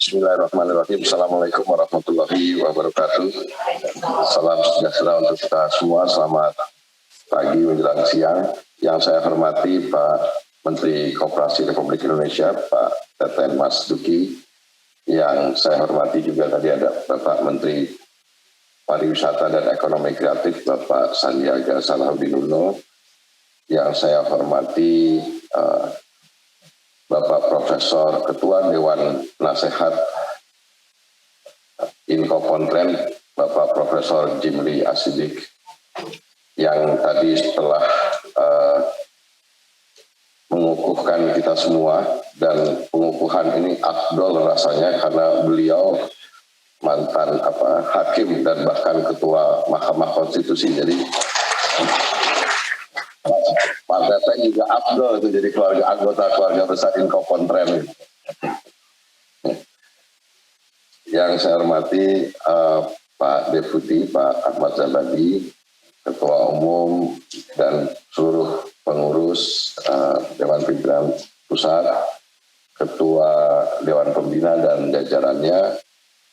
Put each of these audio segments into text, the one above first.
Bismillahirrahmanirrahim. Assalamualaikum warahmatullahi wabarakatuh. Salam sejahtera untuk kita semua. Selamat pagi menjelang siang. Yang saya hormati Pak Menteri Koperasi Republik Indonesia, Pak Teten Mas Duki. Yang saya hormati juga tadi ada Bapak Menteri Pariwisata dan Ekonomi Kreatif, Bapak Sandiaga Salahuddin Uno. Yang saya hormati Bapak Profesor Ketua Dewan Nasihat Inkopontren, Bapak Profesor Jimli Asidik, yang tadi setelah mengukuhkan kita semua, dan pengukuhan ini afdol rasanya karena beliau mantan hakim dan bahkan Ketua Mahkamah Konstitusi. Jadi Pak Teten juga afdol itu jadi anggota keluarga besar Inkopontren. Yang saya hormati Pak Deputi, Pak Ahmad Zabadi, Ketua Umum dan seluruh pengurus Dewan Pimpinan Pusat, Ketua Dewan Pembina dan jajarannya,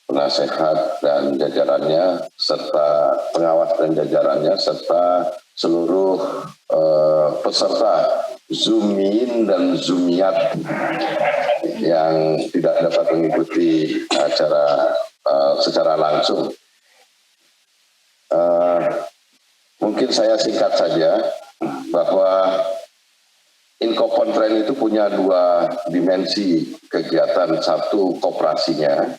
penasehat dan jajarannya, serta pengawas dan jajarannya, serta seluruh peserta Zoomin dan Zoomiat yang tidak dapat mengikuti acara secara langsung. Mungkin saya singkat saja bahwa Inkopontren itu punya dua dimensi kegiatan, satu koperasinya,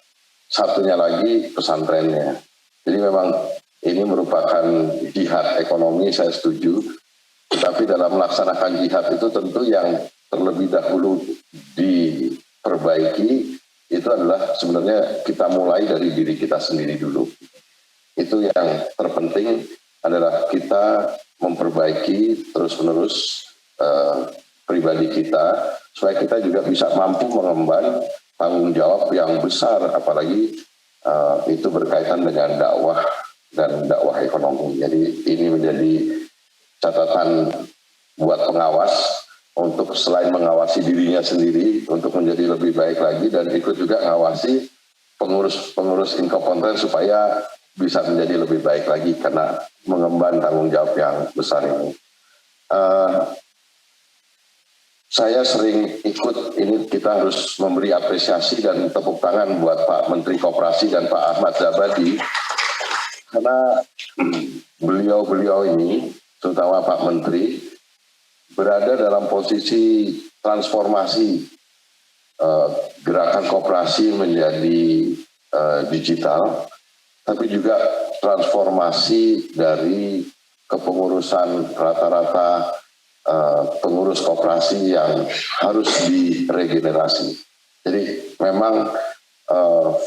satunya lagi pesantrennya. Jadi memang ini merupakan jihad ekonomi, saya setuju. Tetapi dalam melaksanakan jihad itu tentu yang terlebih dahulu diperbaiki itu adalah sebenarnya kita mulai dari diri kita sendiri dulu. Itu yang terpenting adalah kita memperbaiki terus-menerus pribadi kita, supaya kita juga bisa mampu mengemban tanggung jawab yang besar, apalagi itu berkaitan dengan dakwah dan dakwah ekonomi. Jadi ini menjadi catatan buat pengawas untuk selain mengawasi dirinya sendiri untuk menjadi lebih baik lagi, dan ikut juga mengawasi pengurus Inkopontren supaya bisa menjadi lebih baik lagi karena mengemban tanggung jawab yang besar ini. Saya sering ikut ini, kita harus memberi apresiasi dan tepuk tangan buat Pak Menteri Koperasi dan Pak Ahmad Zabadi, karena beliau-beliau ini, terutama Pak Menteri, berada dalam posisi transformasi gerakan koperasi menjadi digital, tapi juga transformasi dari kepengurusan rata-rata pengurus koperasi yang harus diregenerasi. Jadi memang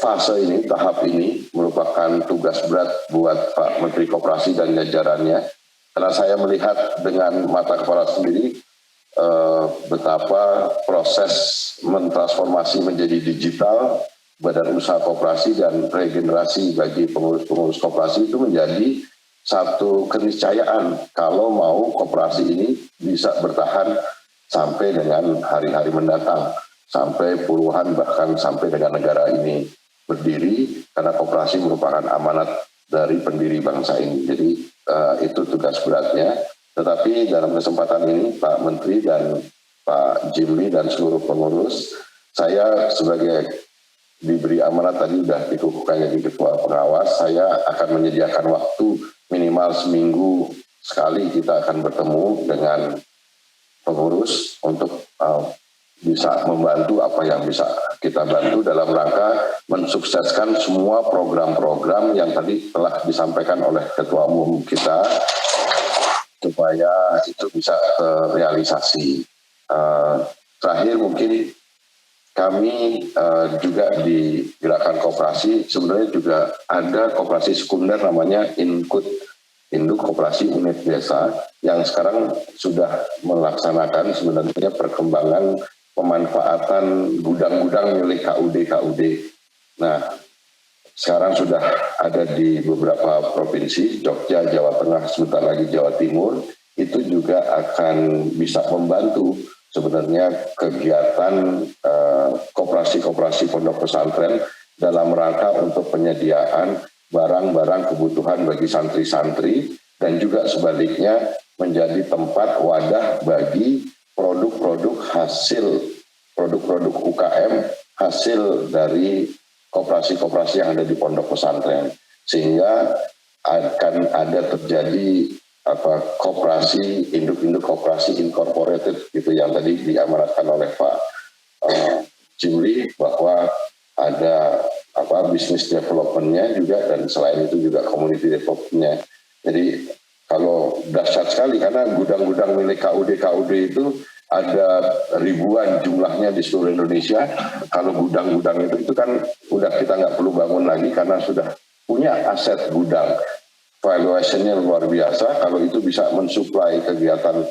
fase ini, tahap ini merupakan tugas berat buat Pak Menteri Koperasi dan jajarannya, karena saya melihat dengan mata kepala sendiri betapa proses mentransformasi menjadi digital badan usaha koperasi dan regenerasi bagi pengurus-pengurus koperasi itu menjadi satu keniscayaan kalau mau koperasi ini bisa bertahan sampai dengan hari-hari mendatang, sampai puluhan bahkan sampai dengan negara ini berdiri, karena koperasi merupakan amanat dari pendiri bangsa ini. Jadi itu tugas beratnya. Tetapi dalam kesempatan ini Pak Menteri dan Pak Jimli dan seluruh pengurus, saya sebagai diberi amanat tadi sudah dikukuhkan jadi ketua pengawas, saya akan menyediakan waktu minimal seminggu sekali kita akan bertemu dengan pengurus untuk bisa membantu apa yang bisa kita bantu dalam rangka mensukseskan semua program-program yang tadi telah disampaikan oleh Ketua Umum kita, supaya itu bisa realisasi. Terakhir mungkin kami juga di gerakan koperasi sebenarnya juga ada koperasi sekunder namanya Induk Koperasi Unit Desa yang sekarang sudah melaksanakan sebenarnya perkembangan pemanfaatan gudang-gudang milik KUD. Nah, sekarang sudah ada di beberapa provinsi, Jogja, Jawa Tengah, sebentar lagi Jawa Timur, itu juga akan bisa membantu sebenarnya kegiatan koperasi-koperasi pondok pesantren dalam rangka untuk penyediaan barang-barang kebutuhan bagi santri-santri, dan juga sebaliknya menjadi tempat wadah bagi produk-produk hasil, produk-produk UKM hasil dari koperasi-koperasi yang ada di pondok pesantren, sehingga akan ada terjadi koperasi, induk-induk koperasi incorporated gitu yang tadi diamanatkan oleh Pak Jimli, bahwa ada bisnis development-nya juga, dan selain itu juga community development-nya. Jadi kalau dahsyat sekali karena gudang-gudang milik KUD itu ada ribuan jumlahnya di seluruh Indonesia. Kalau gudang-gudang itu kan udah kita nggak perlu bangun lagi karena sudah punya aset gudang. Valuation-nya luar biasa kalau itu bisa mensuplai kegiatan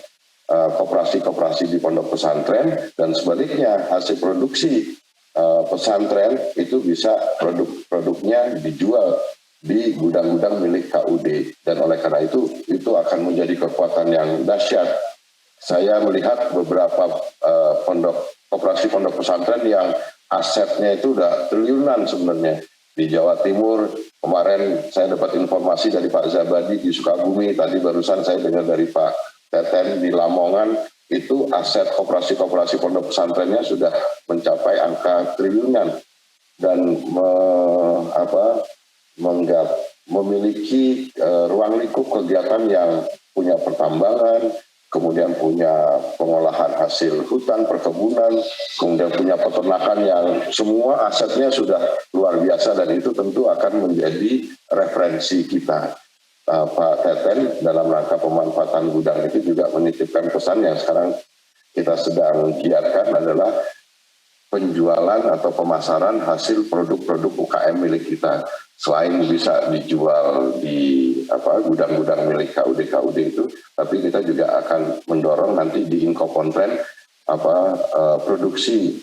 koperasi-koperasi di pondok pesantren, dan sebaliknya hasil produksi pesantren itu bisa produk-produknya dijual di gudang-gudang milik KUD, dan oleh karena itu akan menjadi kekuatan yang dahsyat. Saya melihat beberapa koperasi pondok pesantren yang asetnya itu udah triliunan sebenarnya. Di Jawa Timur kemarin saya dapat informasi dari Pak Zabadi di Sukabumi, tadi barusan saya dengar dari Pak Teten di Lamongan, itu aset koperasi-koperasi pondok pesantrennya sudah mencapai angka triliunan, dan memiliki ruang lingkup kegiatan yang punya pertambangan, kemudian punya pengolahan hasil hutan, perkebunan, kemudian punya peternakan yang semua asetnya sudah luar biasa, dan itu tentu akan menjadi referensi kita. Pak Teten dalam rangka pemanfaatan gudang itu juga menitipkan pesan yang sekarang kita sedang giatkan adalah penjualan atau pemasaran hasil produk-produk UKM milik kita. Selain bisa dijual di gudang-gudang milik KUD itu, tapi kita juga akan mendorong nanti di inkopontren produksi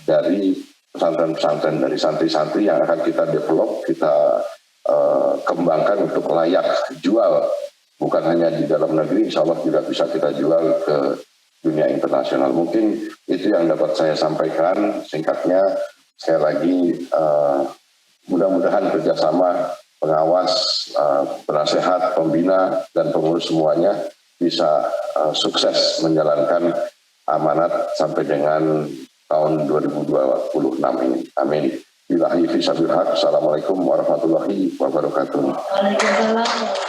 dari pesantren-pesantren, dari santri-santri yang akan kita develop, kita kembangkan untuk layak jual, bukan hanya di dalam negeri, insya Allah juga bisa kita jual ke dunia internasional. Mungkin itu yang dapat saya sampaikan singkatnya. Sekali lagi mudah-mudahan kerjasama pengawas, penasehat, pembina, dan pengurus semuanya bisa sukses menjalankan amanat sampai dengan tahun 2026 ini. Amin. Billahi fi sabil haq. Assalamualaikum warahmatullahi wabarakatuh. Waalaikumsalam.